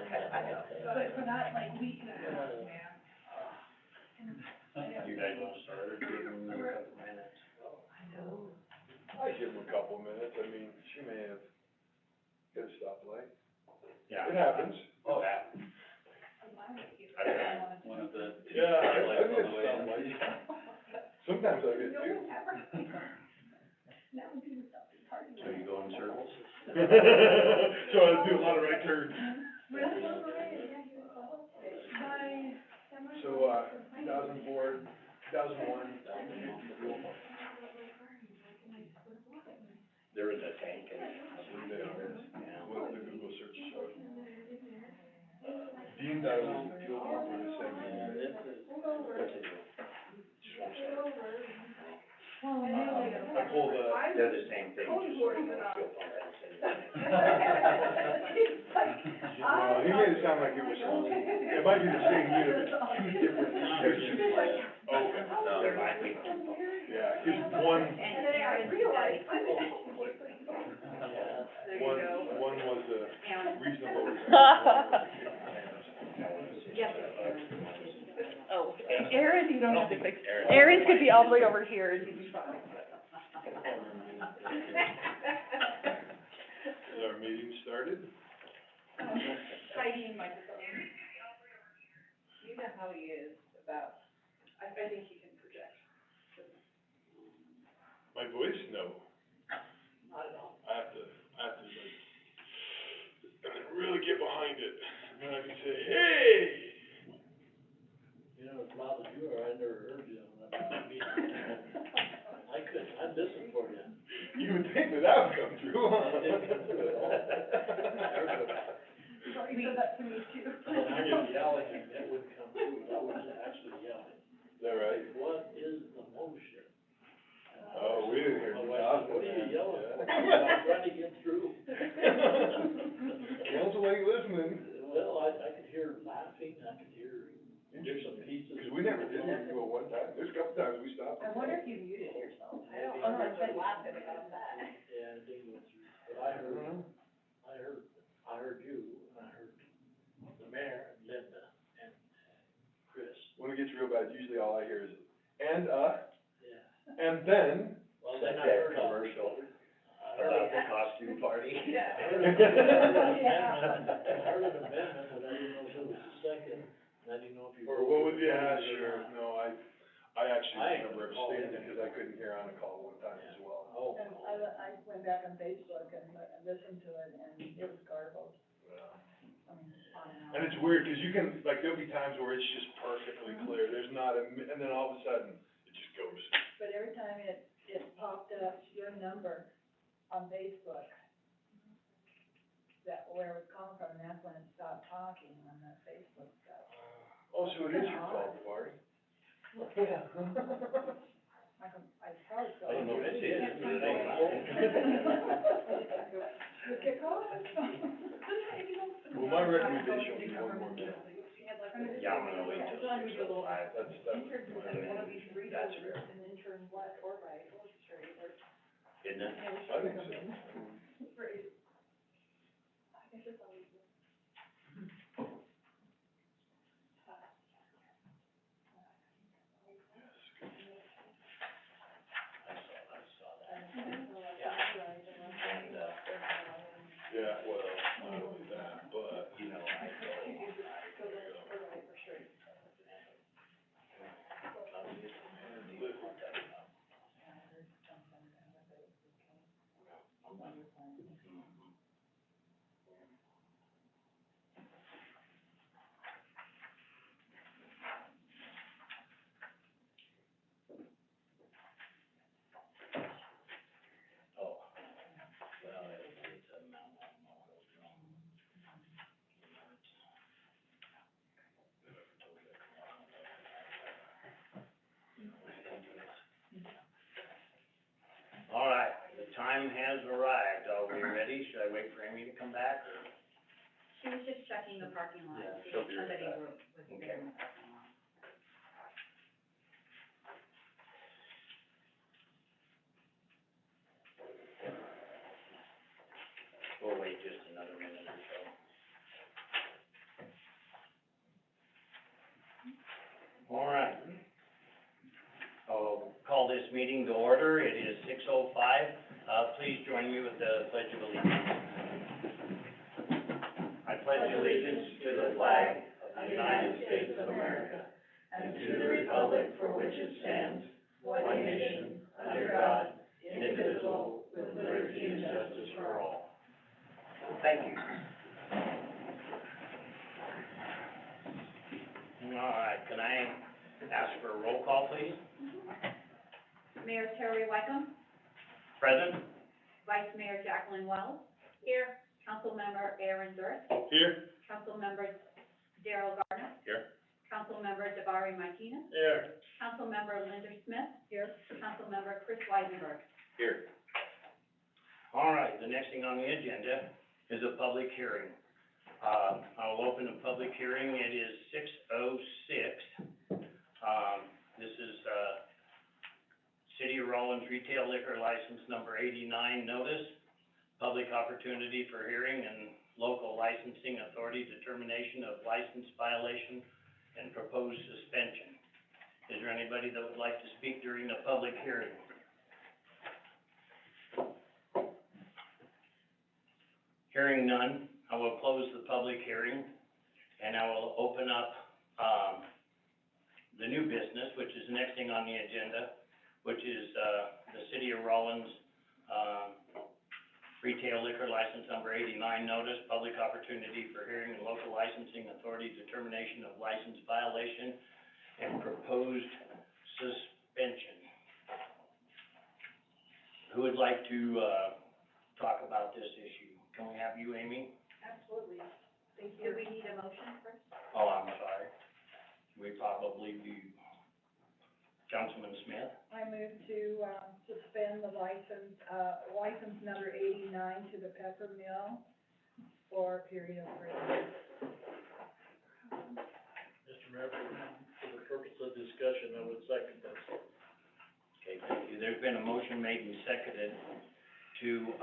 But for that, like, week and a half, man. You guys want to start or give them another couple minutes? I know. I'd give them a couple minutes, I mean, she may have hit a stoplight. Yeah. It happens. Oh, yeah. I got One of the. Yeah, I've lights hit on the way in. stoplights. Sometimes I get No two. one ever. Now we do stuff in parking So you go in circles? So I do a lot of right turns. Really? My semi. So, 2004, 2001, There is a tank in it. they are, Yeah. what the Google search showed. Dean thought it was the fuel pump or the same thing. What's it do? I pulled They're the same thing, just fuel pump and he made it sound like it was, it might be the same unit, but two different stations. Oh, there might be. yeah, cause one was a reasonable. Oh, Aaron, you don't have to fix, Aaron's could be all the way over here and you'd be fine. Is our meeting started? Hiding microphone. You know how he is about, I think he can project. My voice? No. Not at all. I have to like, and then really get behind it, and then I can say, hey! You know, as loud as you are, I never heard you on that meeting. I'd listen for you. You would think that would come through, huh? It didn't come through at all. He said that to me too. And I was yelling and it wouldn't come through, I was actually yelling. Is that right? What is the motion? Oh, we didn't hear My you wife talk. said, what are you yelling for? Yeah. I'm trying to get through. Council ain't listening. Well, I could hear laughing, I could hear some pieces. Because we never did hear you at one time, there's a couple times we stopped. I wonder if you muted yourself. I don't- Unless I laughed about that. Yeah, it didn't go through, but I heard you, and I heard the mayor, and Linda, and Chris. When it gets real bad, usually all I hear is, and Yeah. then. Well, Like then I that heard commercial I heard about the costume party. Yeah. I heard an amendment, but I didn't know if it was a second, and I didn't know if you. Or what was, yeah, sure, no, I actually I remember called abstaining in. because I couldn't hear on a call one time as well. Oh. And I went back on Facebook and listened to it, and it was garbled. I mean, on and on. And it's weird, cause you can, like, there'll be times where it's just perfectly clear, there's not and then all of a sudden, it just goes. But every time it popped up your number on Facebook, that where it was calling from, and that's when it stopped talking on the Facebook stuff. Oh, so it is your fault, Marty? Yeah. I probably still. I don't know if it is, but it ain't You kick off? Well, my recommendation would be one more minute. Yeah, I'm gonna wait till 6:05. That's One of these three That's doors, fair. and then turn left or right or straight or. Isn't it? I think so. Straight. I guess it's always. I saw that. Yeah, well, not only that, but. You know, I go. Oh, well, it's a mountain. All right, the time has arrived. Are we ready? Should I wait for Amy to come back, or? She was just checking the parking lot, Yeah, see she'll if be right somebody back. was there in the parking lot. We'll wait just another minute or so. meeting to order. It is 6:05. Please join me with the Pledge of Allegiance. I pledge allegiance to the flag of the United States of America and to the republic for which it stands, one nation, under God, indivisible, with liberty and justice for all. Thank you. All right, can I ask for a roll call, please? Mayor Terry Wyckoff, Present? Vice Mayor Jacqueline Wells. Here. Councilmember Aaron Durst. Here. Councilmember Darrell Gardner. Here. Councilmember Jabari Martinez. Here. Councilmember Linda Smith. Here. Councilmember Chris Weisenberg. Here. All right, the next thing on the agenda is a public hearing. I'll open the public hearing. It is 6:06. This is, City of Rawlins Retail Liquor License Number 89 notice, public opportunity for hearing and local licensing authority determination of license violation and proposed suspension. Is there anybody that would like to speak during the public hearing? Hearing none, I will close the public hearing, and I will open up, the new business, which is the next thing on the agenda, which is, the City of Rawlins, Retail Liquor License Number 89 notice, public opportunity for hearing and local licensing authority determination of license violation and proposed suspension. Who would like to, talk about this issue? Can we have you, Amy? Absolutely. Thank Do we need a motion first? Oh, I'm sorry. We probably do. Councilman Smith? I move to, suspend the license number 89 to the Pepper Mill for a period of 3 months. Mr. Mayor, for the purpose of discussion, I would second this. Okay, thank you. There's been a motion made and seconded to,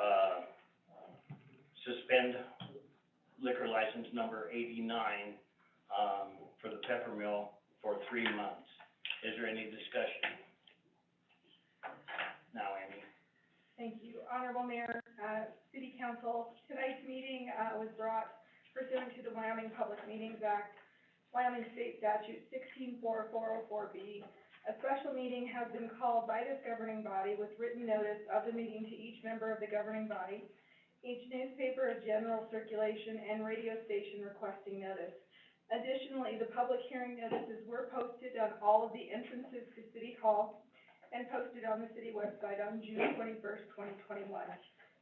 suspend liquor license number 89, for the Pepper Mill for 3 months. Is there any discussion? Now, Amy. Thank you. Honorable Mayor, City Council, tonight's meeting, was brought pursuant to the Wyoming Public Meetings Act, Wyoming State Statute 164404B. A special meeting has been called by this governing body with written notice of the meeting to each member of the governing body, each newspaper of general circulation, and radio station requesting notice. Additionally, the public hearing notices were posted on all of the entrances to City Hall and posted on the city website on June 21st, 2021.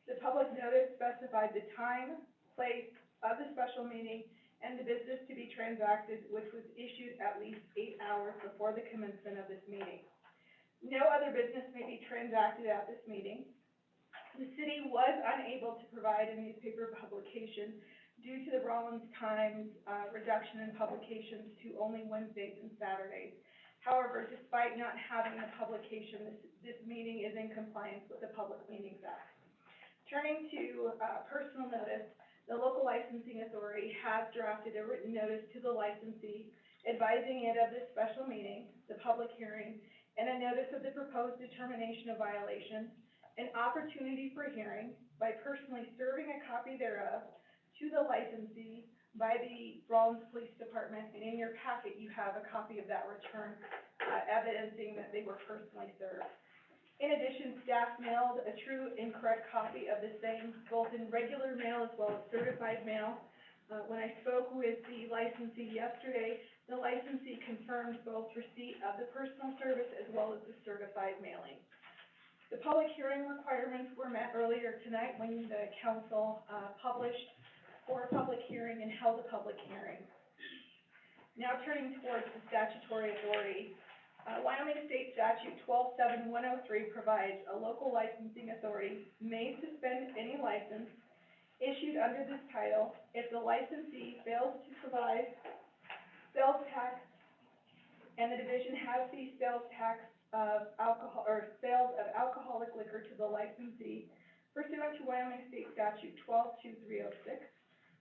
The public notice specified the time, place of the special meeting, and the business to be transacted, which was issued at least 8 hours before the commencement of this meeting. No other business may be transacted at this meeting. The city was unable to provide a newspaper publication due to the Rawlins Times reduction in publications to only Wednesdays and Saturdays. However, despite not having a publication, this meeting is in compliance with the Public Meetings Act. Turning to personal notice, the local licensing authority has drafted a written notice to the licensee advising it of this special meeting, the public hearing, and a notice of the proposed determination of violation, an opportunity for hearing by personally serving a copy thereof to the licensee by the Rawlins Police Department, and in your packet you have a copy of that return, evidencing that they were personally served. In addition, staff mailed a true and correct copy of the same, both in regular mail as well as certified mail. When I spoke with the licensee yesterday, the licensee confirmed both receipt of the personal service as well as the certified mailing. The public hearing requirements were met earlier tonight when the council published for a public hearing and held a public hearing. Now turning towards the statutory authority, Wyoming State Statute 127103 provides a local licensing authority may suspend any license issued under this title if the licensee fails to provide sales tax and the division has the sales tax of alcohol or sales of alcoholic liquor to the licensee pursuant to Wyoming State Statute 122306.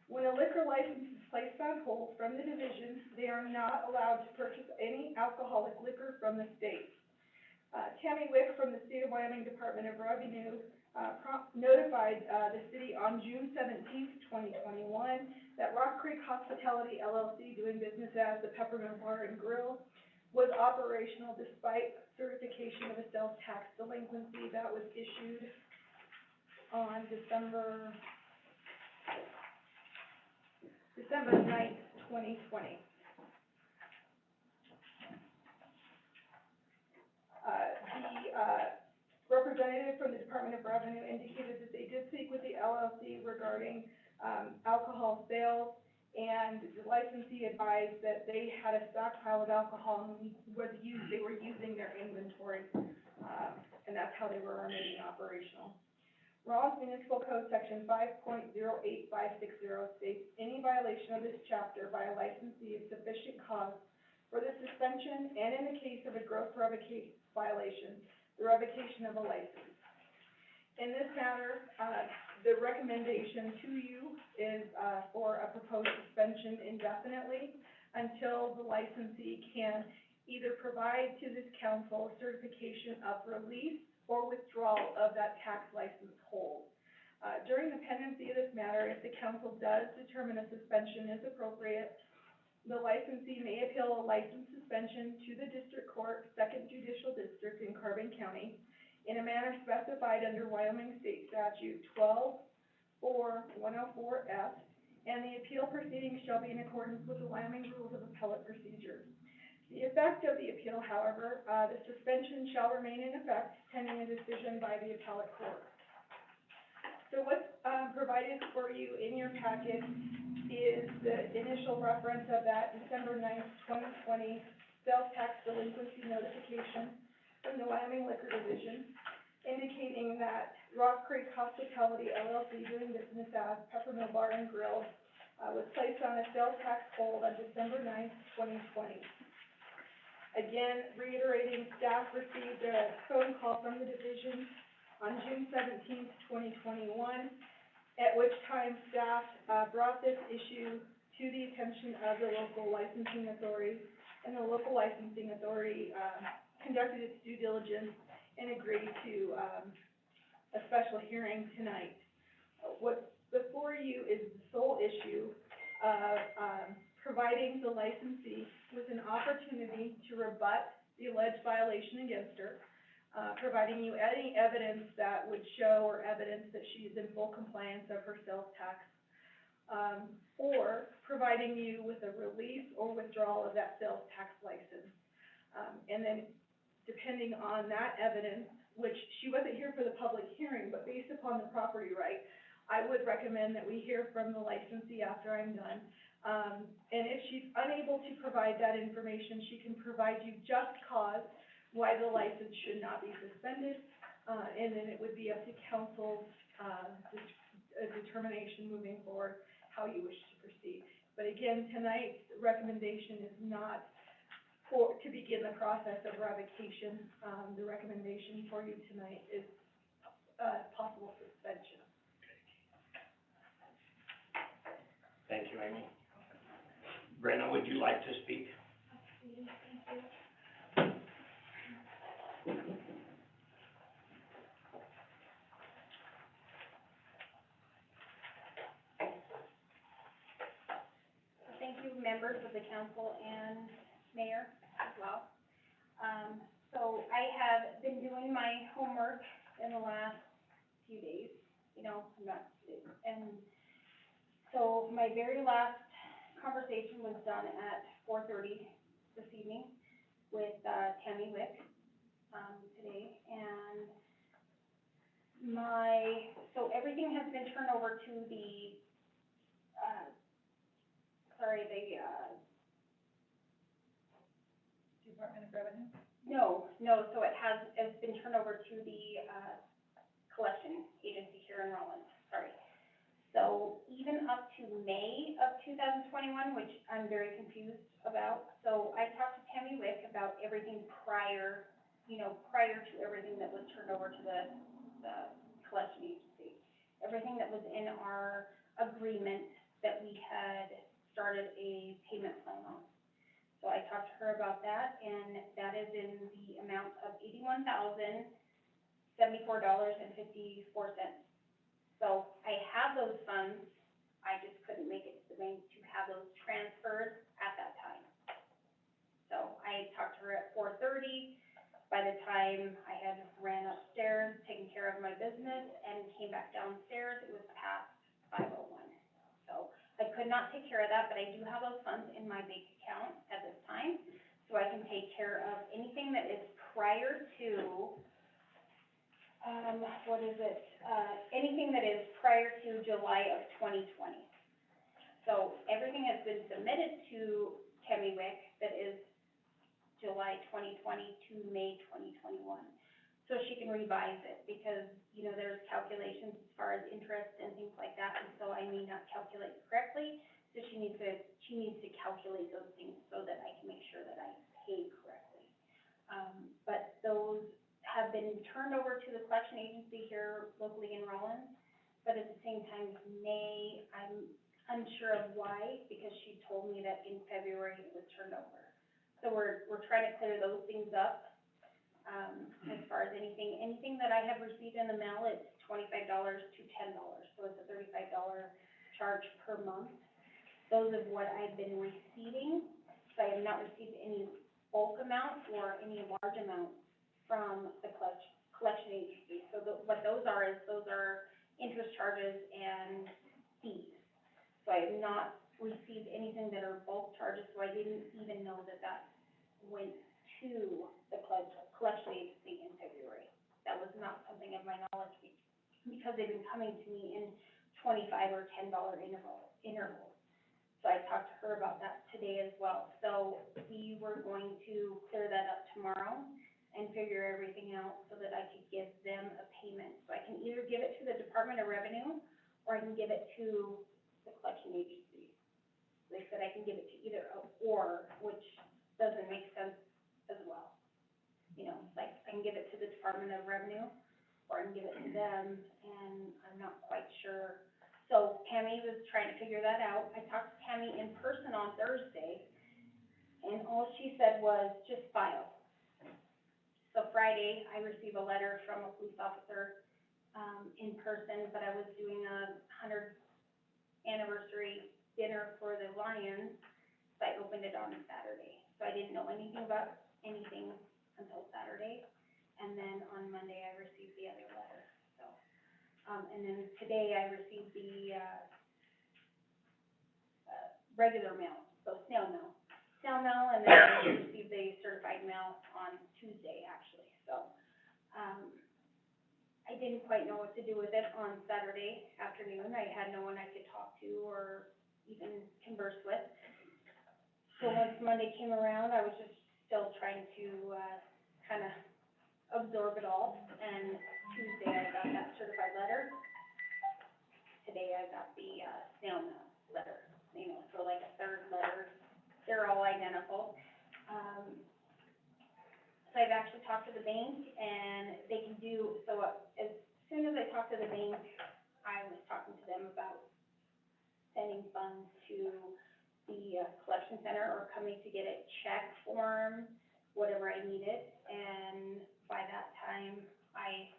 When a liquor license is placed on hold from the division, they are not allowed to purchase any alcoholic liquor from the state. Tammy Wick from the State of Wyoming Department of Revenue, notified, the city on June 17th, 2021, that Rock Creek Hospitality LLC, doing business as the Peppermint Bar and Grill, was operational despite certification of a sales tax delinquency that was issued on December 9th, 2020. The representative from the Department of Revenue indicated that they did speak with the LLC regarding alcohol sales, and the licensee advised that they had a stockpile of alcohol and they were using their inventory, and that's how they were remaining operational. Rawlins Municipal Code Section 5.08560 states any violation of this chapter by a licensee is sufficient cause for the suspension, and in the case of a gross revocation violation, the revocation of a license. In this matter, the recommendation to you is, for a proposed suspension indefinitely until the licensee can either provide to this council certification of release or withdrawal of that tax license hold. During the pendency of this matter, if the council does determine a suspension is appropriate, the licensee may appeal a license suspension to the District Court, Second Judicial District in Carbon County, in a manner specified under Wyoming State Statute 12-4104F, and the appeal proceedings shall be in accordance with the Wyoming Rules of Appellate Procedure. The effect of the appeal, however, the suspension shall remain in effect pending a decision by the appellate court. So what's provided for you in your packet is the initial reference of that December 9th, 2020 sales tax delinquency notification from the Wyoming Liquor Division, indicating that Rock Creek Hospitality LLC, doing business as Peppermint Bar and Grill, was placed on a sales tax hold on December 9th, 2020. Again, reiterating, staff received a phone call from the division on June 17th, 2021, at which time staff brought this issue to the attention of the local licensing authority, and the local licensing authority conducted its due diligence and agreed to a special hearing tonight. What's before you is the sole issue of providing the licensee with an opportunity to rebut the alleged violation against her, providing you any evidence that would show or evidence that she is in full compliance of her sales tax, or providing you with a release or withdrawal of that sales tax license. And then depending on that evidence, which she wasn't here for the public hearing, but based upon the property right, I would recommend that we hear from the licensee after I'm done. And if she's unable to provide that information, she can provide you just cause why the license should not be suspended, and then it would be up to council's determination moving forward how you wish to proceed. But again, tonight's recommendation is not to begin the process of revocation. The recommendation for you tonight is possible suspension. Thank you, Amy. Brenna, would you like to speak? Thank you, members of the council and mayor as well. So I have been doing my homework in the last few days, and so my very last conversation was done at 4:30 this evening with Tammy Wick today, and so everything has been turned over to the Department of Revenue? No, so it's been turned over to the collection agency here in Rawlins, sorry. So even up to May of 2021, which I'm very confused about, so I talked to Tammy Wick about everything prior to everything that was turned over to the collection agency. Everything that was in our agreement that we had started a payment plan on. So I talked to her about that, and that is in the amount of $81,074.54. So I have those funds, I just couldn't make it to the bank to have those transferred at that time. So I talked to her at 4:30. By the time I had ran upstairs, taken care of my business, and came back downstairs, it was past 5:01. So I could not take care of that, but I do have those funds in my bank account at this time, so I can take care of anything that is prior to, anything that is prior to July of 2020. So everything has been submitted to Tammy Wick that is July 2020 to May 2021. So she can revise it, because, you know, there's calculations as far as interest and things like that, and so I may not calculate correctly, so she needs to calculate those things so that I can make sure that I pay correctly. But those have been turned over to the collection agency here locally in Rollins, but at the same time, May, I'm unsure of why, because she told me that in February it was turned over. So we're trying to clear those things up. As far as anything that I have received in the mail, it's $25 to $10, so it's a $35 charge per month. Those are what I've been receiving, so I have not received any bulk amount or any large amount from the collection agency. So what those are interest charges and fees. So I have not received anything that are bulk charges, so I didn't even know that went to the collection agency in February. That was not something of my knowledge, because they've been coming to me in $25 or $10 intervals. So I talked to her about that today as well. So we were going to clear that up tomorrow and figure everything out so that I could give them a payment. So I can either give it to the Department of Revenue, or I can give it to the collection agency. They said I can give it to either or, which doesn't make sense as well. You know, like, I can give it to the Department of Revenue, or I can give it to them, and I'm not quite sure. So Tammy was trying to figure that out. I talked to Tammy in person on Thursday, and all she said was, just file. So Friday, I received a letter from a police officer, in person, but I was doing a 100th anniversary dinner for the Lions, so I opened it on Saturday. So I didn't know anything about anything until Saturday, and then on Monday I received the other letter, so. And then today I received the, regular mail, so snail mail. Snail mail, and then I received the certified mail on Tuesday, actually, so. I didn't quite know what to do with it on Saturday afternoon. I had no one I could talk to or even converse with. So once Monday came around, I was just still trying to, kind of absorb it all, and Tuesday I got that certified letter. Today I got the, snail mail letter, you know, so like a third letter, they're all identical. So I've actually talked to the bank, and they can do, so as soon as I talked to the bank, I was talking to them about sending funds to the collection center, or coming to get a check form, whatever I needed, and by that time, I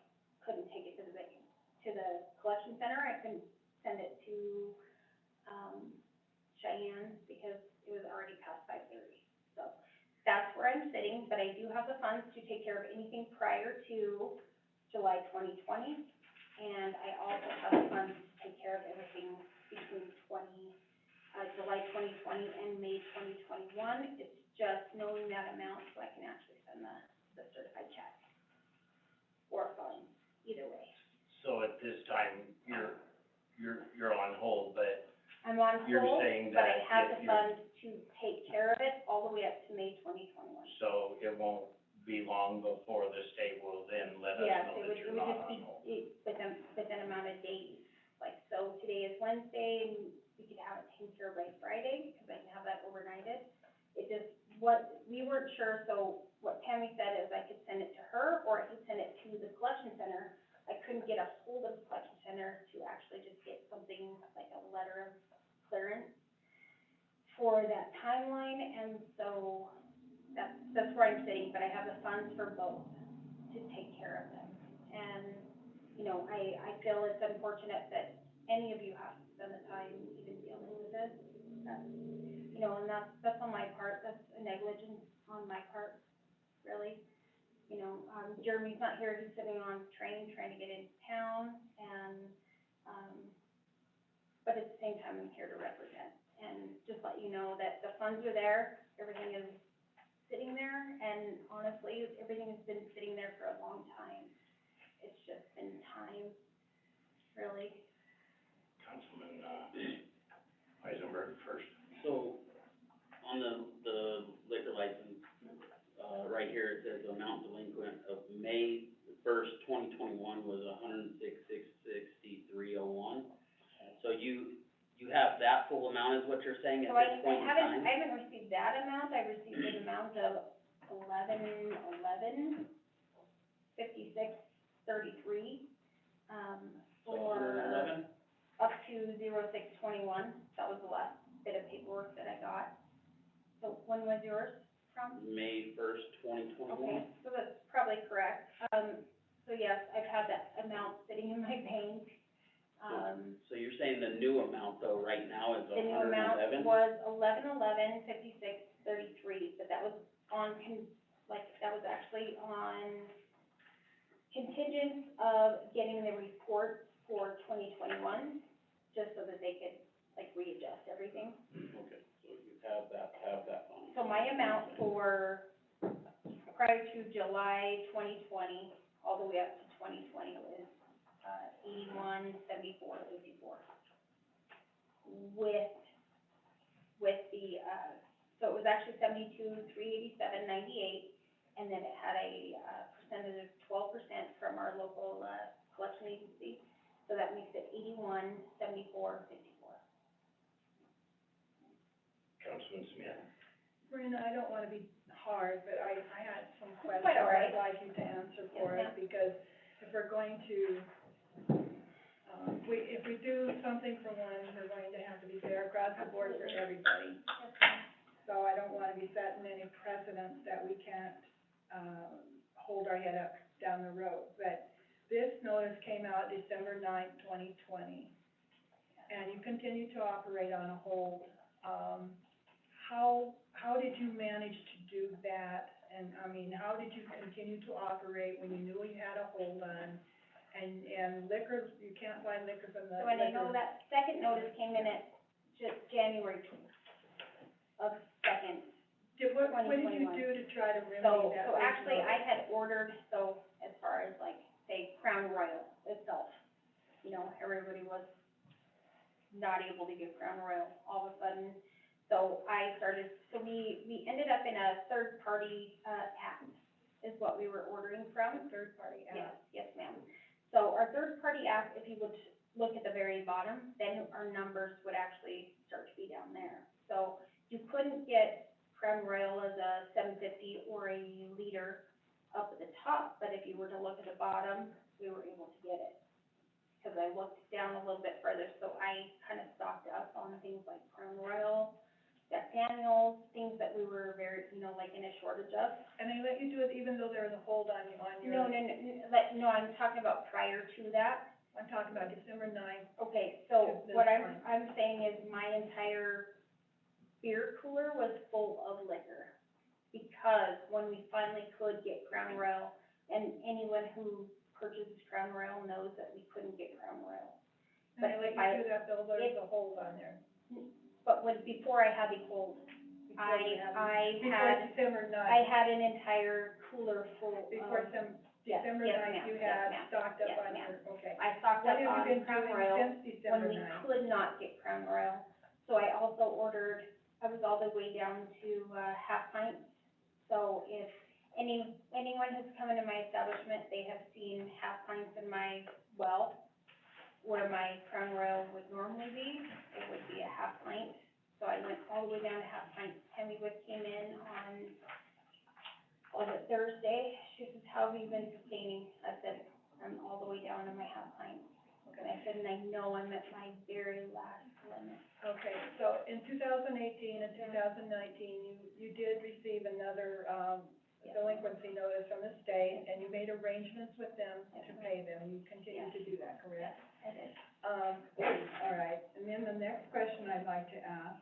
couldn't take it to the bank, to the collection center. I couldn't send it to, Cheyenne, because it was already past 5:30, so that's where I'm sitting, but I do have the funds to take care of anything prior to July 2020, and I also have the funds to take care of everything between July 2020 and May 2021. It's just knowing that amount, so I can actually send the certified check or funds, either way. So at this time, you're on hold, but I'm on you're hold, saying but I that have if the funds to take care of it all the way up to May 2021. so it won't be long before the state will then let us Yes, know it that would you're just not on be, hold. within amount of days. Like, so today is Wednesday, and we could have it taken care of by Friday, because I can have that overnighted. It just, we weren't sure, so what Tammy said is I could send it to her, or I could send it to the collection center. I couldn't get a hold of the collection center to actually just get something like a letter of clearance. for that timeline, and so that's where I'm sitting, but I have the funds for both to take care of them. And, you know, I feel it's unfortunate that any of you have to spend the time even dealing with this. That's, you know, and that's on my part, that's a negligence on my part, really. You know, Jeremy's not here, he's sitting on a train trying to get into town, and, but at the same time, I'm here to represent. And just let you know that the funds are there, everything is sitting there, and honestly, everything has been sitting there for a long time. It's just been time, really. Councilman, Eisenberg first. So, on the liquor license, right here, it says the amount delinquent of May first, 2021 was $106,663.01. So you have that full amount is what you're saying at So this point in time? I haven't received that amount, I received an amount of 5633, So for 111? up to 0621, that was the last bit of paperwork that I got. So when was yours from? May first, 2021? Okay, so that's probably correct. So yes, I've had that amount sitting in my bank. So you're saying the new amount though, right now is The new amount 111? was 11,1156.33, but that was on that was actually on contingent of getting the report for 2021, just so that they could, readjust everything. Okay, so you have that fund. So my amount for prior to July 2020, all the way up to 2020 was, 8174.54. With the, so it was actually 72,387.98, and then it had a, percentage of 12% from our local, collection agency, so that makes it 8174.54. Councilman Smith. Marina, I don't wanna be hard, but I had some That's questions quite all right. I'd like you to answer for Yes, us, because if we're going to, if we do something for one, we're going to have to be fair across the board for everybody. So I don't wanna be setting any precedents that we can't, hold our head up down the road. But this notice came out December 9th, 2020, and you continue to operate on a hold. How did you manage to do that? And, I mean, how did you continue to operate when you knew you had a hold on? And liquor, you can't buy liquor from the So, and I know liquor. that second notice came in at January of second. What did you 2021. do to try to remedy So, that? so first actually, I notice? had ordered, so as far as say Crown Royal itself, you know, everybody was not able to get Crown Royal all of a sudden. So we ended up in a third-party, app is what we were ordering from. Third-party app. Yes, ma'am. So our third-party app, if you would look at the very bottom, then our numbers would actually start to be down there. So you couldn't get Crown Royal as a 750 or a liter up at the top, but if you were to look at the bottom, we were able to get it. Because I looked down a little bit further, so I kind of stocked up on things like Crown Royal, Jack Daniels, things that we were very, in a shortage of. And they let you do it even though there was a hold on your? No, I'm talking about prior to that. I'm talking about December 9th. Okay, so To this what point. I'm saying is my entire beer cooler was full of liquor. Because when we finally could get Crown Royal, and anyone who purchases Crown Royal knows that we couldn't get Crown Royal. And they let you do that though there's a hold on there. But before I had the hold, Before you had- before December 9th. I had an entire cooler full Before of, December yes, 9th, ma'am, you yes, had ma'am, stocked up yes, on ma'am. your, okay. I stocked What up have you on been Crown doing Royal since December when we 9th? could not get Crown Royal. So I also ordered, I was all the way down to, half pints. So if anyone who's come into my establishment, they have seen half pints in my well, where my Crown Royal would normally be, it would be a half pint. So I went all the way down to half pint. Tammy Wood came in on, was it Thursday? She says, how have you been sustaining? I said, I'm all the way down to my half pint. And I said, and I know I'm at my very last limit. Okay, so in in 2018 and 2019, you did receive another, delinquency notice from the state, and you made arrangements with them to pay them, and you continue to do that, correct? I did. All right, and then the next question I'd like to ask,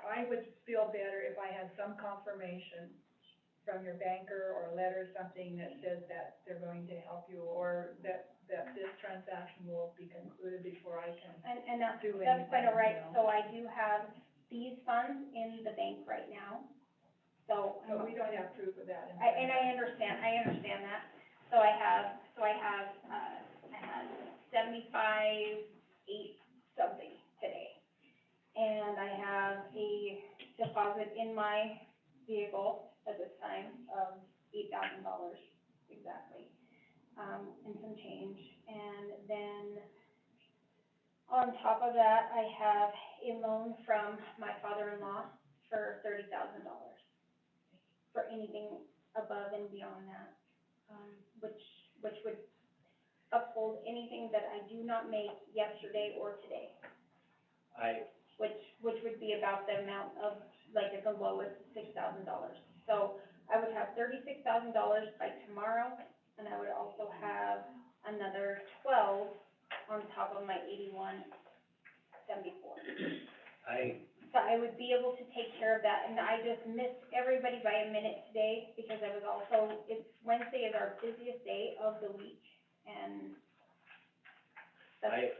I would feel better if I had some confirmation from your banker or a letter or something that says that they're going to help you, or that this transaction will be concluded before I can. And that's, Do that's quite all right, anything, you know. so I do have these funds in the bank right now, so. So we don't have proof of that. And I understand that, so I had 75, 8 something today. And I have a deposit in my vehicle at this time of $8,000 exactly, and some change. And then on top of that, I have a loan from my father-in-law for $30,000 for anything above and beyond that, which would uphold anything that I do not make yesterday or today, which would be about the amount of, like, at the lowest, $6,000. So I would have $36,000 by tomorrow, and I would also have another 12 on top of my 81.74. So I would be able to take care of that, and I just missed everybody by a minute today, because I was also, Wednesday is our busiest day of the week, and that's,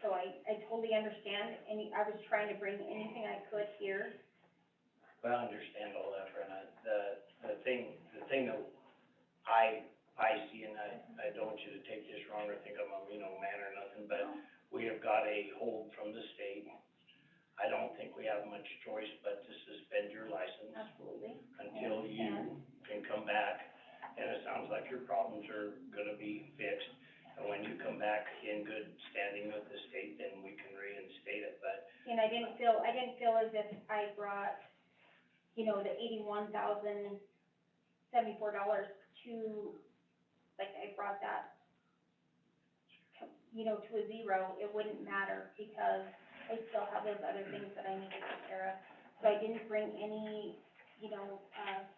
so I totally understand, and I was trying to bring anything I could here. Well, I understand all that, Brenna. The thing that I see, and I don't want you to take this wrong or think I'm a mean old man or nothing, but we have got a hold from the state. I don't think we have much choice but to suspend your license. Absolutely. Until you can come back, and it sounds like your problems are gonna be fixed. And when you come back in good standing with the state, then we can reinstate it, but. And I didn't feel as if I brought, the $81,074 to, like, I brought that, to a zero. It wouldn't matter, because I still have those other things that I need to take care of. So I didn't bring any,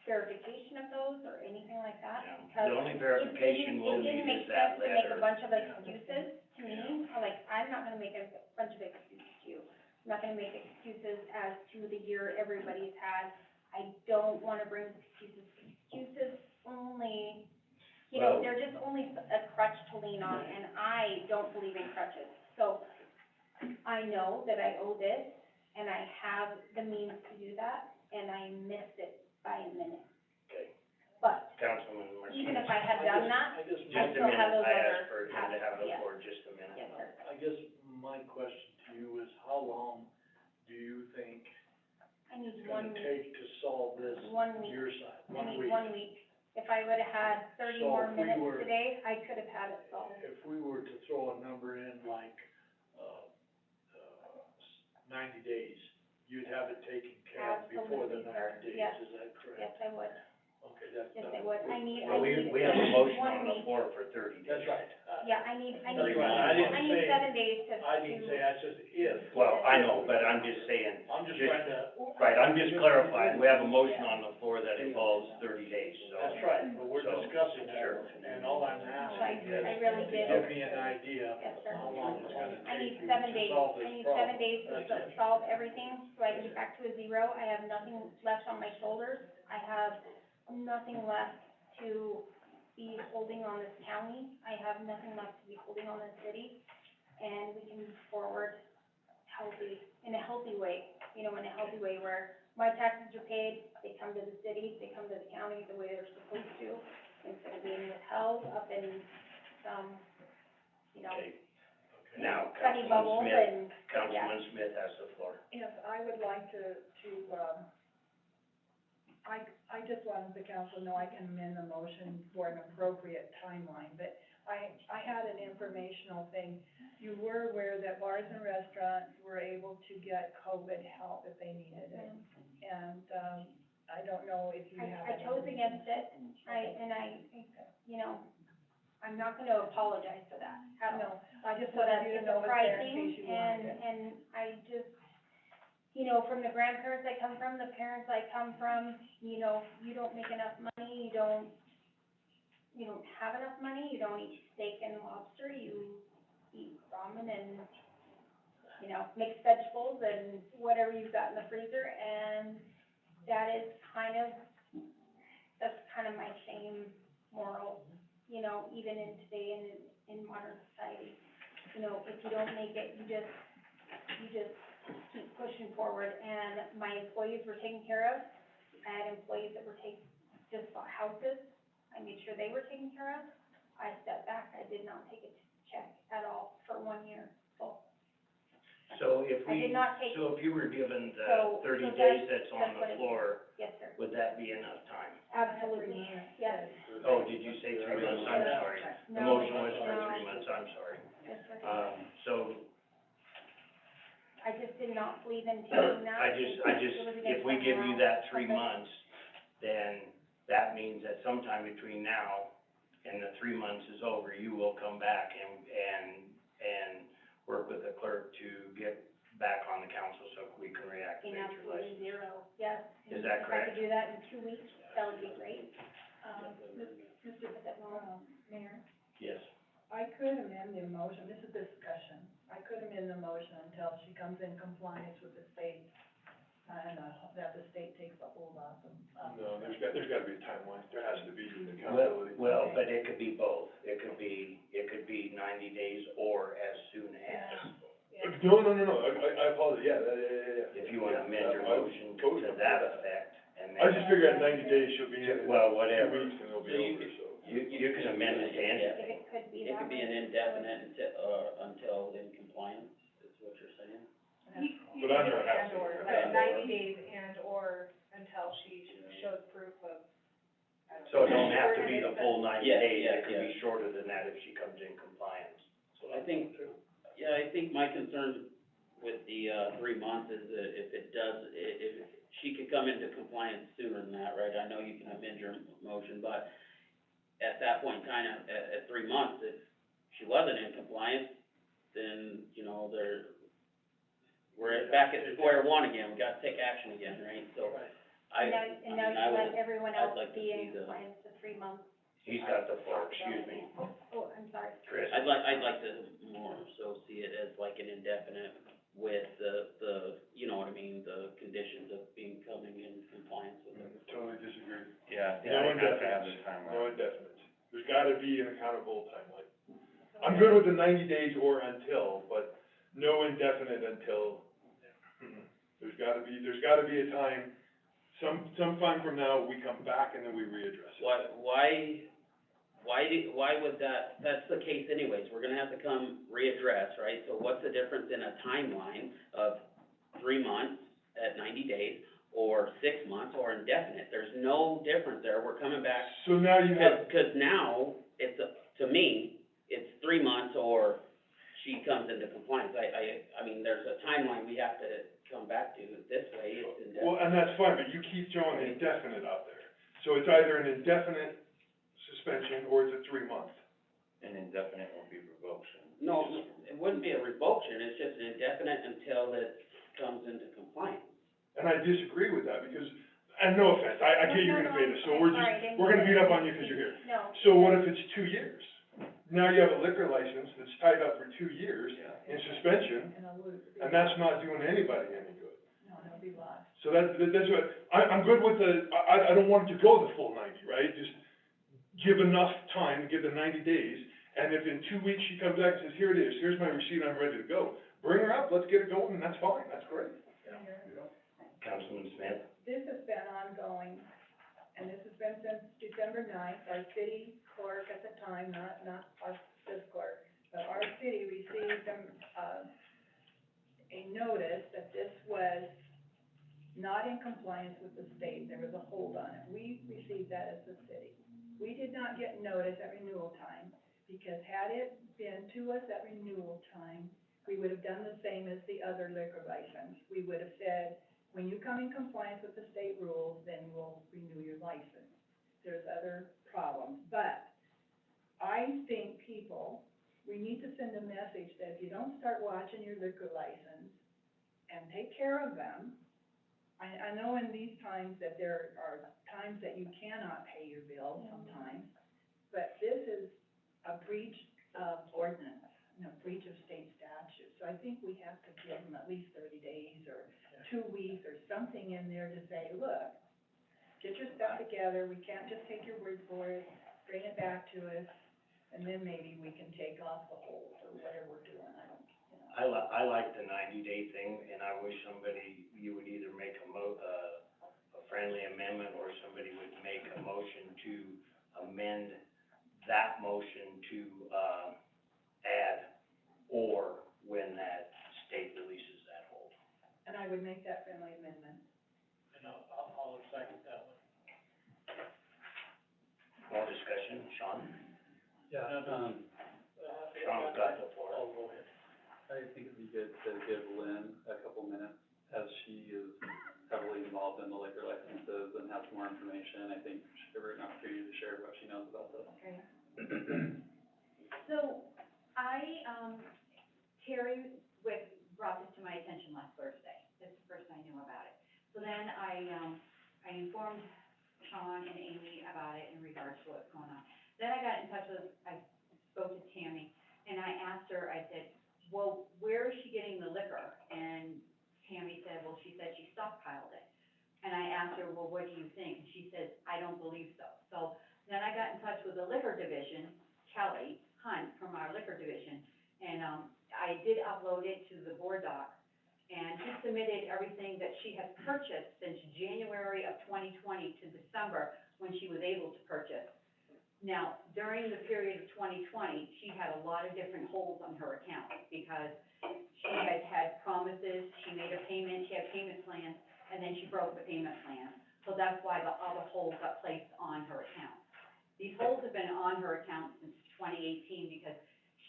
verification of those or anything like that, Yeah. because The only verification we'll need is that it didn't make sense to make a letter. bunch of excuses to me. Like, I'm not gonna make a bunch of excuses to you. I'm not gonna make excuses as to the year everybody's had. I don't wanna bring excuses. Excuses only, Well- they're just only a crutch to lean on, and I don't believe in crutches. So I know that I owe this, and I have the means to do that, and I missed it by a minute. Okay, But Councilman Martinez. even if I had done that, I guess Just I a still have minute, those I other asked for him to have the yes. floor, just a minute. yes, sir. I guess my question to you is, how long do you think I need it's 1 gonna week, take to solve this 1 week. your side? I need 1 week. If I would've had 30 So more if we minutes were- today, I could have had it solved. If we were to throw a number in like, 90 days, you'd have it taken care of before the Absolutely, sir. 90 days, Yes. is that correct? Yes, I would. Okay, that's. Yes, I would. I need Well, we have a 1 motion on the week. floor for 30 days. That's right. Yeah, I need That's right. I didn't say- 7 days to. I didn't say, I said if. Well, I know, but I'm just saying, I'm just Just- trying to, right, I'm just clarifying, we have a motion on the floor that involves 30 days, so. that's right, but we're So, discussing sure. that, and all I'm asking is I really to did. give me an idea Yes, of sir. how long it's gonna I need take you 7 to days. solve I this need problem. 7 days That's to it. solve everything, so I can get back to a zero. I have nothing left on my shoulders. I have nothing left to be holding on this county. I have nothing left to be holding on this city, and we can move forward in a healthy way, in a healthy way where my taxes are paid, they come to the city, they come to the county the way they're supposed to, instead of being withheld up in some, Okay, now, sunny bubble and, Councilman Smith has the floor. Yes, I would like to, I just wanted the council to know I can amend the motion for an appropriate timeline, but I had an informational thing. You were aware that bars and restaurants were able to get COVID help if they needed it, and, I don't know if you have. I chose against it, I'm not gonna apologize for that at all. No, I just So that wanted you to it's know it's there in surprising, case you wanted it. and I just, you know, from the grandparents I come from, the parents I come from, you know, you don't make enough money, you don't have enough money, you don't eat steak and lobster, you eat ramen and, you know, mixed vegetables and whatever you've got in the freezer, and that is that's kind of my same moral, you know, even in today in modern society. You know, if you don't make it, you just keep pushing forward, and my employees were taken care of. I had employees that just bought houses, I made sure they were taken care of. I stepped back, I did not take a check at all for 1 year, full. So if I did not take, so if you were given the So- 30 so days that's- that's on that's what the it- floor, yes, sir, would that be enough time? absolutely, yes. Oh, did you say 3 months? I'm sorry. The No, motion was for no. 3 months, I'm sorry. Yes, sir. So I just did not believe in taking that. I just, It was against if we my give you morale. that 3 Okay. months, then that means that sometime between now and the 3 months is over, you will come back and work with the clerk to get back on the council so we can In reactivate your absolutely license. zero, yes. Is that If I correct? could do that in 2 weeks, that would be great. Mayor, Yes. I could amend the motion, this is discussion, I could amend the motion until she comes in compliance with the state, and, that the state takes a hold of them. No, there's gotta be a timeline, there has to be accountability. Well, but it could be both. It could be 90 days or as soon as. No, I apologize, yeah. If you want to amend your I- motion totally to that effect, and I then, just figured at 90 days she'll be in, well, 2 whatever. weeks and it'll be So you over, could- so. You can amend it to end If it. it could be It that could be way. an indefinite until in compliance, is what you're saying? You But I'm can do not happy and/or, with like that. 90 days and/or until she shows proof of, I don't know. So it don't have to be the full 90 Yeah, days. yeah, It could yeah. be shorter than that if she comes in compliance. I think my concern with the, 3 months is that if she could come into compliance sooner than that, right? I know you can amend your motion, but at that point in time, at 3 months, if she wasn't in compliance, then, you know, we're back at square one again, we gotta take action again, right? So, And now I you would- let everyone I'd else like to be see in the- compliance for 3 months. He's got the floor, excuse me, Oh, I'm sorry. Chris. I'd like to more so see it as like an indefinite with the, you know what I mean, the conditions of coming in compliance with it. Totally disagree. Yeah, No I have to have the indefinites, timeline. no indefinites. There's gotta be an accountable timeline. I'm good with the 90 days or until, but no indefinite until. There's gotta be a time, sometime from now, we come back and then we readdress it. Why would that's the case anyways, we're gonna have to come readdress, right? So what's the difference in a timeline of 3 months at 90 days, or 6 months, or indefinite? There's no difference there, we're coming back, So now you have, cause now, to me, it's 3 months or she comes into compliance. I mean, there's a timeline we have to come back to, this way it's indefinite. well, and that's fine, but you keep throwing indefinite out there. So it's either an indefinite suspension or it's a 3 month. An indefinite won't be revoked. No, it wouldn't be a revocation, it's just an indefinite until it comes into compliance. And I disagree with that because, and no offense, I get you're gonna say this, so we're gonna beat up on you because you're here. No. So what if it's 2 years? Now you have a liquor license that's tied up for 2 years in suspension, And I would, and that's not doing anybody any good. no, it'll be lost. So that's what, I'm good with I don't want it to go the full 90, right? Just give enough time, give the 90 days, and if in 2 weeks she comes back and says, here it is, here's my receipt, I'm ready to go, bring her up, let's get it going, and that's fine, that's great. Councilman Smith? This has been ongoing, and this has been since December 9th. Our city clerk at the time, not this clerk, but our city received a notice that this was not in compliance with the state. There was a hold on it. We received that as the city. We did not get notice at renewal time, because had it been to us at renewal time, we would have done the same as the other liquor license. We would have said, when you come in compliance with the state rules, then we'll renew your license. There's other problems, but I think people, we need to send a message that if you don't start watching your liquor license and take care of them, I know in these times that there are times that you cannot pay your bills sometimes, but this is a breach of ordinance, and a breach of state statute. So I think we have to give them at least 30 days or 2 weeks or something in there to say, look, get your stuff together, we can't just take your word for it, bring it back to us, and then maybe we can take off the hold or whatever we're doing, I don't, you know. I like the 90-day thing, and I wish you would either make a friendly amendment, or somebody would make a motion to amend that motion to, add, or when that state releases that hold. And I would make that friendly amendment. And I'll second that one. More discussion, Sean? Yeah, Sean's got the floor. Oh, go ahead. I think it'd be good to give Lynn a couple minutes, as she is heavily involved in the liquor licenses and has more information. I think we should give her an opportunity to share what she knows about this. Okay. So, Terry brought this to my attention last Thursday. That's the first I knew about it. So then I informed Sean and Amy about it in regards to what's going on. Then I spoke to Tammy, and I asked her, I said, well, where is she getting the liquor? And Tammy said, well, she said she stockpiled it. And I asked her, well, what do you think? And she said, I don't believe so. So then I got in touch with the liquor division, Kelly Hunt from our liquor division, and, I did upload it to the board doc, and she submitted everything that she has purchased since January of 2020 to December, when she was able to purchase. Now, during the period of 2020, she had a lot of different holds on her account, because she had promises, she made a payment, she had payment plans, and then she broke the payment plan. So that's why all the holds got placed on her account. These holds have been on her account since 2018, because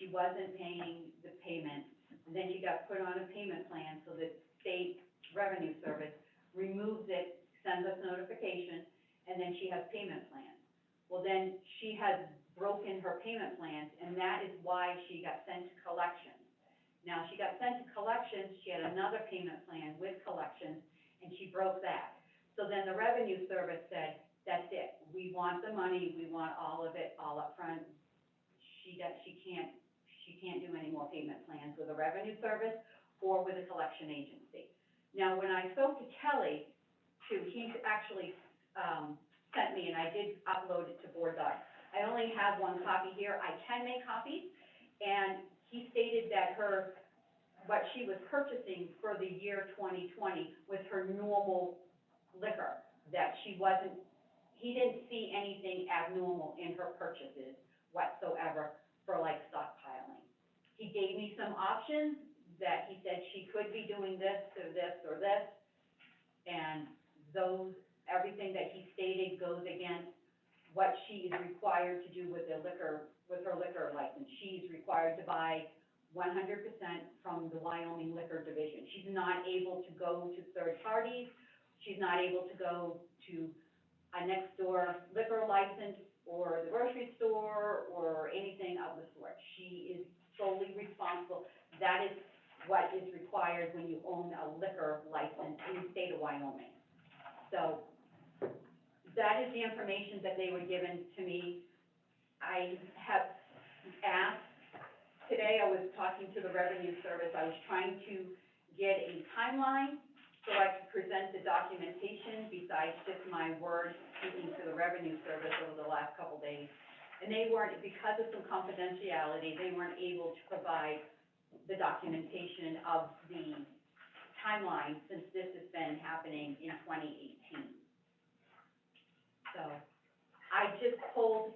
she wasn't paying the payment, and then she got put on a payment plan, so the state revenue service removes it, sends us notification, and then she has payment plans. Well, then she has broken her payment plans, and that is why she got sent to collections. Now, she got sent to collections, she had another payment plan with collections, and she broke that. So then the revenue service said, that's it, we want the money, we want all of it, all up front. She can't do any more payment plans with a revenue service or with a collection agency. Now, when I spoke to Kelly, too, he actually, sent me, and I did upload it to Board Docs. I only have one copy here, I can make copies, and he stated that what she was purchasing for the year 2020 was her normal liquor, that he didn't see anything abnormal in her purchases whatsoever for like stockpiling. He gave me some options that he said she could be doing this or this or this, and everything that he stated goes against what she is required to do with her liquor license. She's required to buy 100% from the Wyoming Liquor Division. She's not able to go to third parties. She's not able to go to a next door liquor license or the grocery store or anything of the sort. She is solely responsible. That is what is required when you own a liquor license in the state of Wyoming. So that is the information that they were given to me. I have asked, today I was talking to the revenue service, I was trying to get a timeline so I could present the documentation besides just my words speaking to the revenue service over the last couple days. And they weren't, because of some confidentiality, they weren't able to provide the documentation of the timeline since this has been happening in 2018. So I just pulled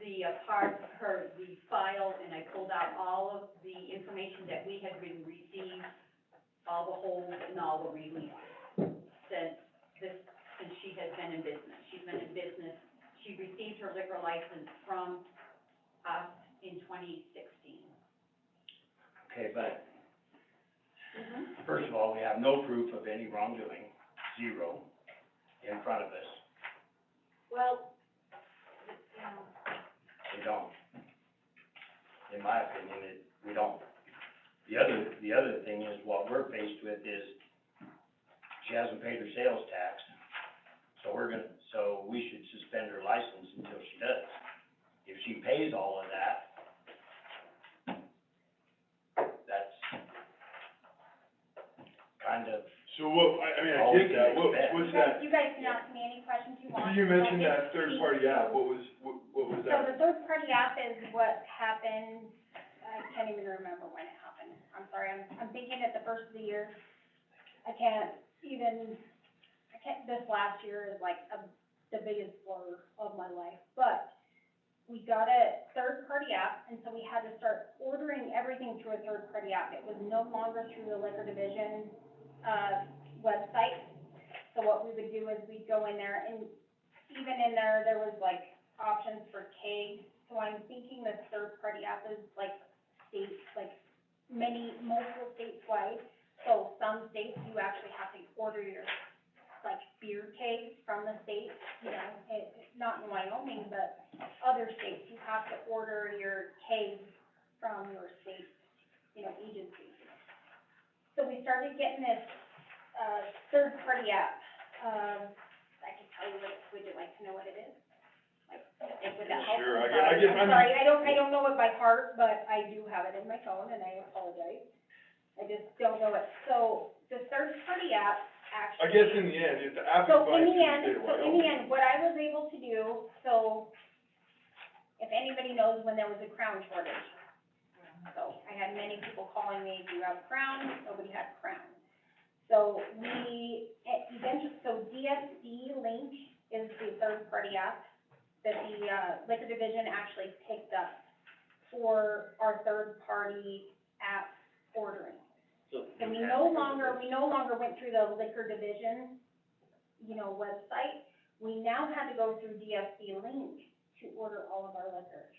the the file, and I pulled out all of the information that we had been received, all the holds and all the releases since she has been in business. She's been in business. She received her liquor license from us in 2016. Okay, but first of all, we have no proof of any wrongdoing, zero, in front of us. Well, We don't. in my opinion, we don't. The other thing is, what we're faced with is, she hasn't paid her sales tax, so we should suspend her license until she does. If she pays all of that, that's kind of, So what, I mean, I All we get can that, expect. what's that? You guys can ask me any questions you So want. you mentioned Like, that third-party app, what was So that? the third-party app is what happened, I can't even remember when it happened. I'm sorry, I'm thinking at the first of the year. This last year is like the biggest blur of my life. But we got a third-party app, and so we had to start ordering everything through a third-party app. It was no longer through the liquor division, website. So what we would do is we'd go in there, and even in there, there was like options for kegs. So I'm thinking this third-party app is like states, like multiple states wide. So some states you actually have to order your like beer kegs from the state, you know, not in Wyoming, but other states, you have to order your kegs from your state, you know, agency. So we started getting this, third-party app. I can tell you what, would you like to know what it is? Like, would that help? Sure, I'm I sorry. guess I'm I'm- sorry, I don't know it by heart, but I do have it in my phone, and I apologize. I just don't know it. So, the third-party app actually. I guess in the end, if the app is So fine in through the the end, state of so in Wyoming. the end, what I was able to do, so if anybody knows when there was a crown shortage. So I had many people calling me, do you have crown? Nobody had crown. So so DSD Link is the third-party app that the, liquor division actually picked up for our third-party app ordering. So, So we no longer went through the liquor division, you know, website. We now had to go through DSD Link to order all of our liquor.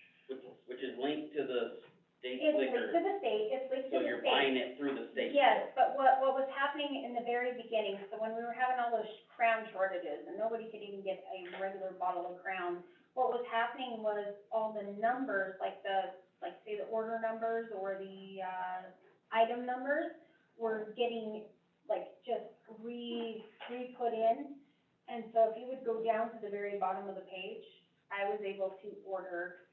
which is linked to the state It's linked liquor, to the state, it's linked to so the you're state. buying it through the state. Yes, but what was happening in the very beginning, so when we were having all those Crown shortages, and nobody could even get a regular bottle of Crown, what was happening was all the numbers, like say the order numbers or the, item numbers, were getting, like, just re-put in. And so if you would go down to the very bottom of the page, I was able to order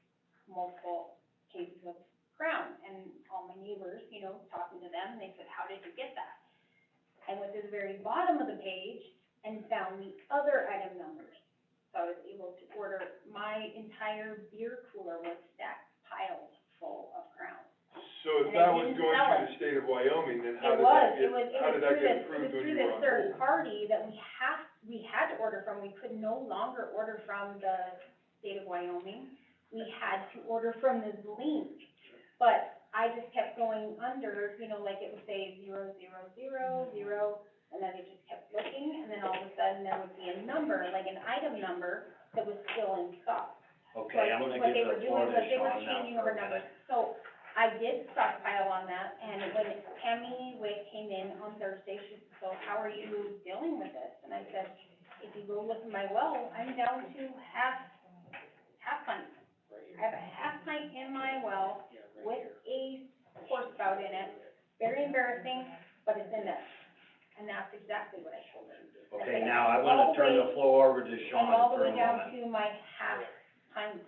multiple cases of Crown, and all my neighbors, you know, talking to them, they said, how did you get that? I went to the very bottom of the page and found the other item numbers. So I was able to order, my entire beer cooler was stacked piles full of Crown. So if And that I was didn't going sell through it. the state of Wyoming, then how It did that was get through approved when you this were on third hold? party that we had to order from. We could no longer order from the state of Wyoming. We had to order from this link. But I just kept going under, you know, like it would say 00000, and then it just kept looking, and then all of a sudden there would be a number, like an item number, that was still in stock. okay, I'm gonna What they give were the floor doing to was they were Sean now changing for over a numbers. minute. So I did stockpile on that, and when Tammy Wick came in on Thursday, she said, so how are you dealing with this? And I said, if you go look at my well, I'm down to half pint. I have a half pint in my well with a horse spout in it. Very embarrassing, but it's in there. And that's exactly what I told her. Okay, now I wanna turn the floor over to Sean And all the for a way down moment. to my half pint,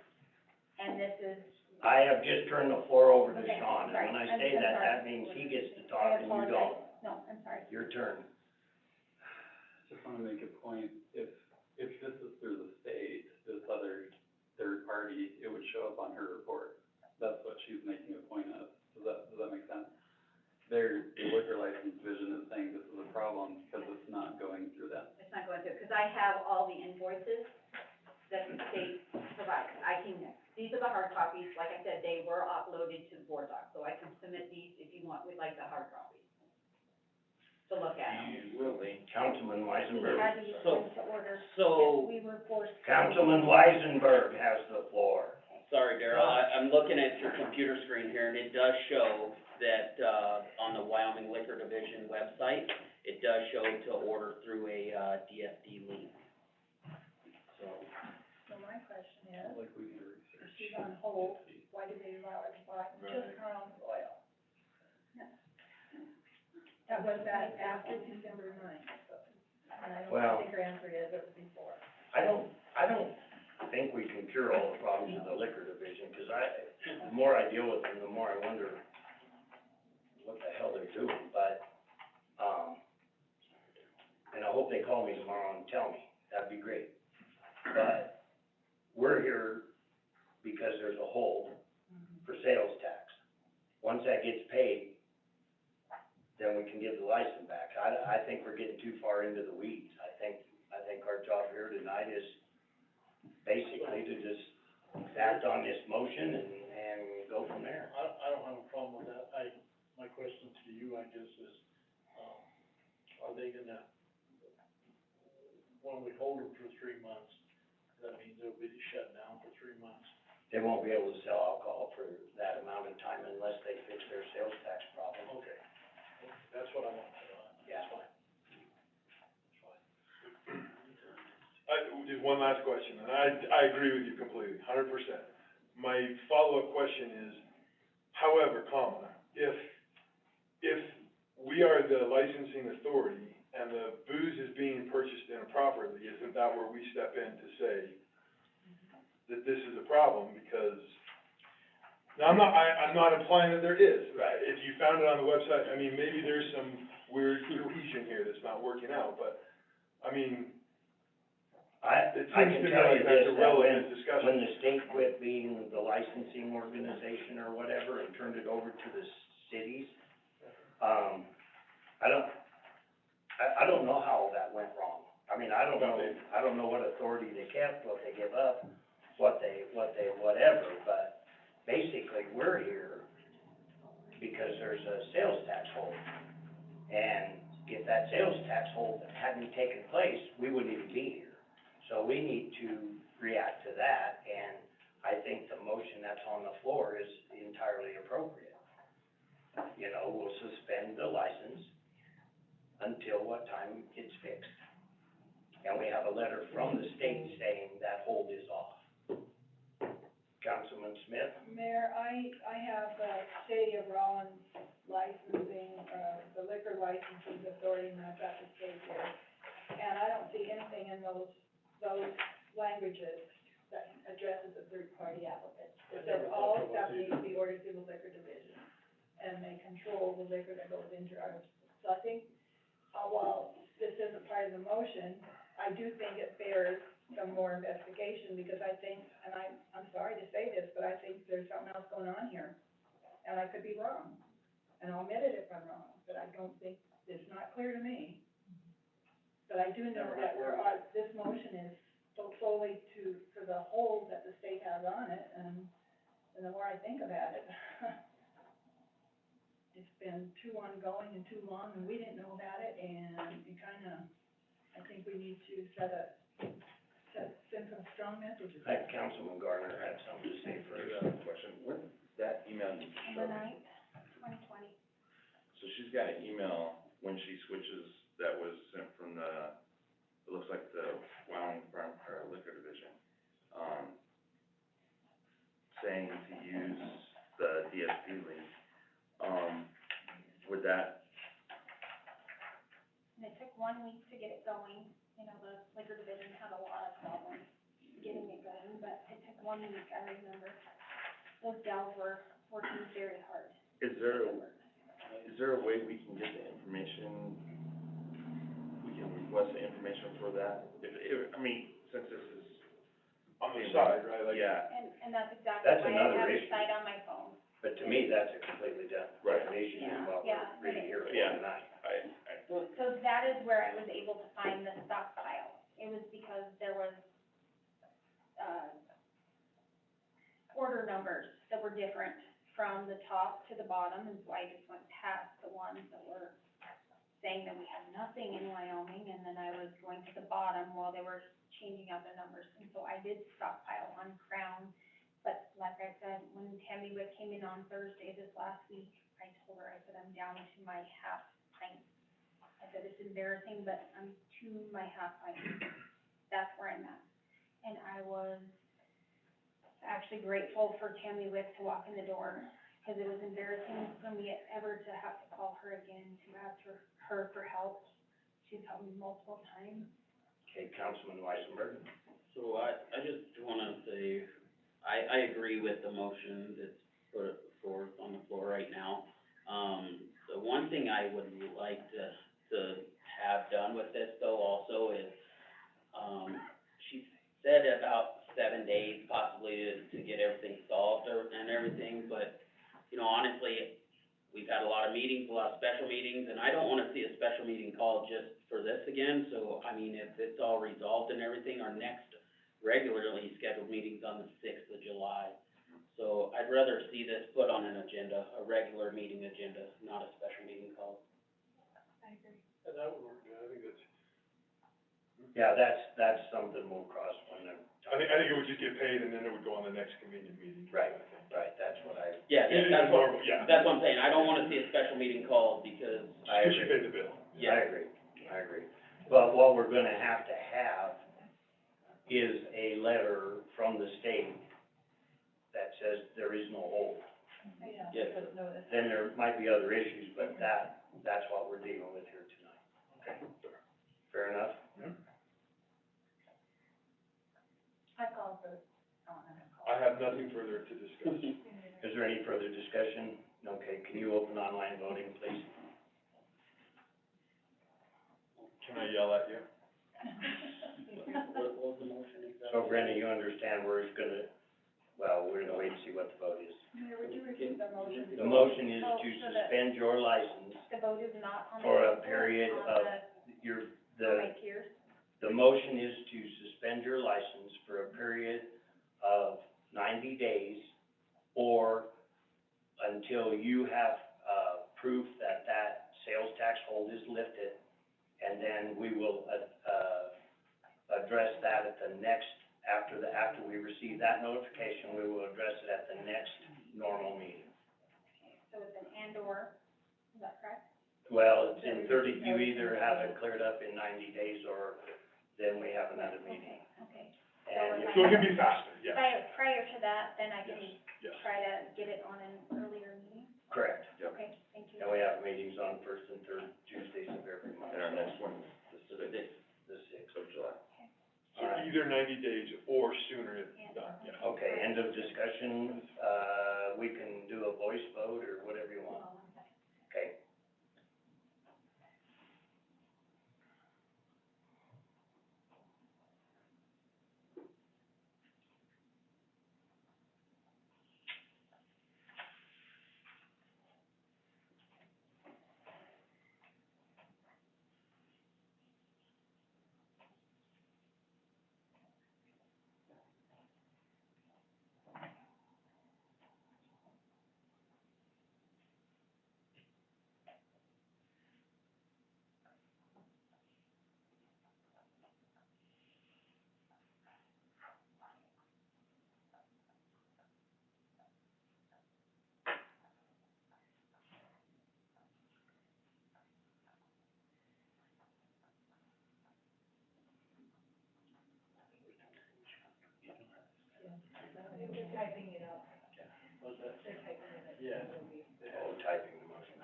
and this is, I have just turned the floor over to Okay, Sean, and sorry. when I I'm say that, sorry. that means he gets to I talk and you apologize. don't. No, I'm sorry. Your turn. Just wanna make a point, if this is through the state, this other third party, it would show up on her report. That's what she's making a point of. Does that make sense? The liquor license division is saying this is a problem because it's not going through them. It's not going through, because I have all the invoices that the state provides. These are the hard copies, like I said, they were uploaded to the board doc, so I can submit these if you want, we'd like the hard copies to look at them. Really? Councilman We Weisenberg. had to use So- them to order. So, We were forced. to. Councilman Weisenberg has the floor. sorry, Darryl, I'm looking at your computer screen here, and it does show that, on the Wyoming Liquor Division website, it does show to order through a, DSD link. So, So my question is, Like we can research. she's on hold, why do they allow it to buy just Crown oil? That was that after December 9th, so, and I Well- don't think her answer is, it was before. I don't think we can cure all the problems of the liquor division, 'cause the more I deal with them, the more I wonder what the hell they're doing, but, and I hope they call me tomorrow and tell me, that'd be great. But, we're here because there's a hold for sales tax. Once that gets paid, then we can give the license back. I think we're getting too far into the weeds. I think our job here tonight is basically to just act on this motion and go from there. I don't have a problem with that. My question to you, I guess, is, are they gonna, when we hold them for 3 months, that means they'll be shut down for 3 months? They won't be able to sell alcohol for that amount of time unless they fix their sales tax problem. Okay, that's what I want to know. Yeah. That's fine. Just one last question, and I agree with you completely, 100%. My follow-up question is, however, if we are the licensing authority and the booze is being purchased improperly, isn't that where we step in to say that this is a problem? Because, now, I'm not implying that there is. Right. If you found it on the website, I mean, maybe there's some weird cohesion here that's not working out, but, I mean, I it can seems to me tell you like that's this, a that relevant discussion. when the state quit being the licensing organization or whatever and turned it over to the cities, I don't know how that went wrong. I mean, I don't know what authority they kept, what they gave up, whatever, but basically, we're here because there's a sales tax hold. And if that sales tax hold hadn't taken place, we wouldn't even be here. So we need to react to that, and I think the motion that's on the floor is entirely appropriate. You know, we'll suspend the license until what time it's fixed. And we have a letter from the state saying that hold is off. Councilman Smith? Mayor, I have the City of Rollins licensing, the liquor licensing authority, and I've got the state here. And I don't see anything in those languages that addresses a third-party applicant. It says all stuff needs to be ordered through the liquor division, and they control the liquor that goes into our, so I think, while this isn't part of the motion, I do think it bears some more investigation, because I think, and I'm sorry to say this, but I think there's something else going on here, and I could be wrong, and I'll admit it if I'm wrong, but I don't think, it's not clear to me. But I do know that this motion is so solely for the hold that the state has on it, and the more I think about it, it's been too ongoing and too long, and we didn't know about it, and it I think we need to send some strong messages. I think Councilman Garner had something to say I first. have a question, when that email you On showed, the 9th, 2020. so she's got an email when she switches that was sent from it looks like the Wyoming Department or Liquor Division, saying to use the DSP link, would that, And it took 1 week to get it going. You know, the liquor division had a lot of problems getting it going, but it took 1 week, I remember. Those gals were working very hard. is there a way we can get the information, we can request the information for that? I mean, since this is. On the side, right, like. Yeah, And that's exactly That's why I another have the issue. site on my phone. But to me, that's a completely different issue than what Yeah, we're really here for yeah. tonight. So that is where I was able to find the stockpile. It was because there was, order numbers that were different from the top to the bottom, and so I just went past the ones that were saying that we had nothing in Wyoming, and then I was going to the bottom while they were changing out the numbers. And so I did stockpile on Crown, but like I said, when Tammy Wick came in on Thursday this last week, I told her, I said, I'm down to my half pint. I said, it's embarrassing, but I'm to my half pint. That's where I'm at. And I was actually grateful for Tammy Wick to walk in the door, because it was embarrassing for me ever to have to call her again to ask her for help. She's helped me multiple times. Okay, Councilman Weissenberg? So I just wanna say, I agree with the motion that's put forth on the floor right now. The one thing I would like to have done with this though also is, she said about 7 days possibly to get everything solved and everything, but, you know, honestly, we've had a lot of meetings, a lot of special meetings, and I don't wanna see a special meeting called just for this again, so, I mean, if it's all resolved and everything, our next regularly scheduled meeting's on the 6th of July. So I'd rather see this put on an agenda, a regular meeting agenda, not a special meeting called. I agree. And that would work, I think that's, Yeah, that's something we'll cross when I'm. I think it would just get paid and then it would go on the next convenient meeting. Right. I think. Right, that's what I, Yeah, It is that's what, normal, yeah. that's what I'm saying, I don't wanna see a special meeting called because, Because you paid the bill. I agree. But what we're gonna have to have is a letter from the state that says there is no hold. yes, Then there might be other issues, but that's what we're dealing with here tonight. Okay, fair enough? I call for, I have nothing further to discuss. Is there any further discussion? Okay, can you open online voting, please? Can I yell at you? what was the motion exactly? So Brenda, you understand we're gonna wait and see what the vote is. Mayor, would you repeat the motion? The motion is Oh, to so the- suspend your license the vote is not on the. for a council, period on of on the my peers. The motion is to suspend your license for a period of 90 days or until you have, proof that that sales tax hold is lifted. And then we will, address that at the next, after we receive that notification, we will address it at the next normal meeting. So it's an and/or, is that correct? Well, it's in 30, you either have it cleared up in 90 days or then we have another meeting. Okay. And if So it can be faster, yeah. Prior to that, then I can Yes. try to get it on an earlier meeting? correct. Okay, thank you. And we have meetings on first and third Tuesdays of every month. And our next one is the The sixth The sixth. of July. So either 90 days or sooner if done, yeah. Okay, end of discussion, we can do a voice vote or whatever you want. Okay. Yeah. Oh, typing the motion.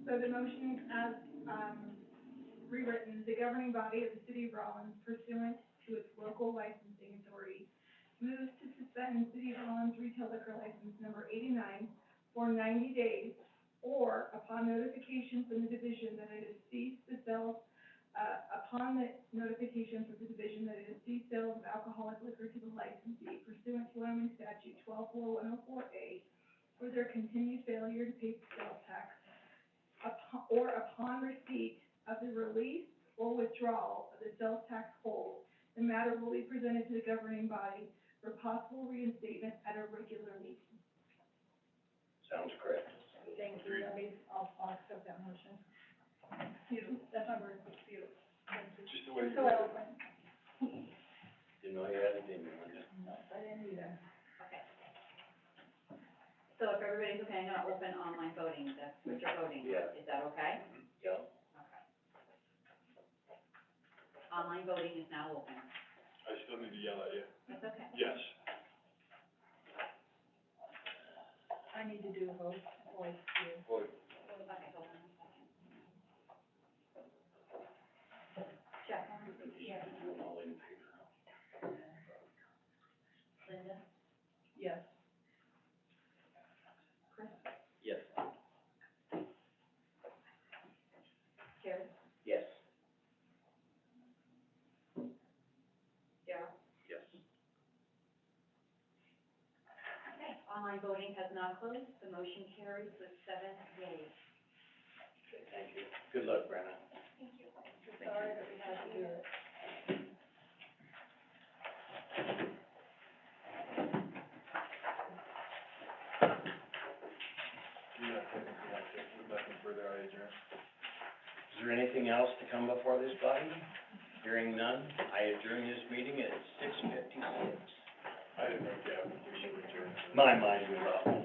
So the motion as, rewritten, the governing body of the city of Rollins pursuant to its local licensing authority moves to suspend City of Rollins retail liquor license number 89 for 90 days, or upon notification from the division that it has ceased the sale, upon the notification from the division that it has ceased sale of alcoholic liquor to the licensee pursuant to Wyoming statute 124104A for their continued failure to pay sales tax, upon receipt of the release or withdrawal of the sales tax hold, the matter will be presented to the governing body for possible reinstatement at a regular meeting. Sounds correct. Thank you, I'll accept that motion. Beautiful, that's my word, it's beautiful. Thank you. Just the way you So read it. eloquent. Didn't know you had it in you, Linda. No, I didn't either. Okay. So if everybody's okay, I'm gonna open online voting, that's what you're voting, Yeah. is that okay? Yeah. Okay. Online voting is now open. I still need to yell at you. That's okay. Yes. I need to do a voice too. Well, Okay, hold on a second. Jeff, yeah. Linda? Yes. Chris? Yes. Terry? Yes. Darryl? Yes. Okay, online voting has now closed. The motion carries with 7 yeas. Thank you. Good luck, Brenna. Sorry that we had to do it. Nothing further, I adjourn. Is there anything else to come before this body? Hearing none, I adjourn this meeting at 6:56. I didn't know, Gavin, we should adjourn. My mind was off.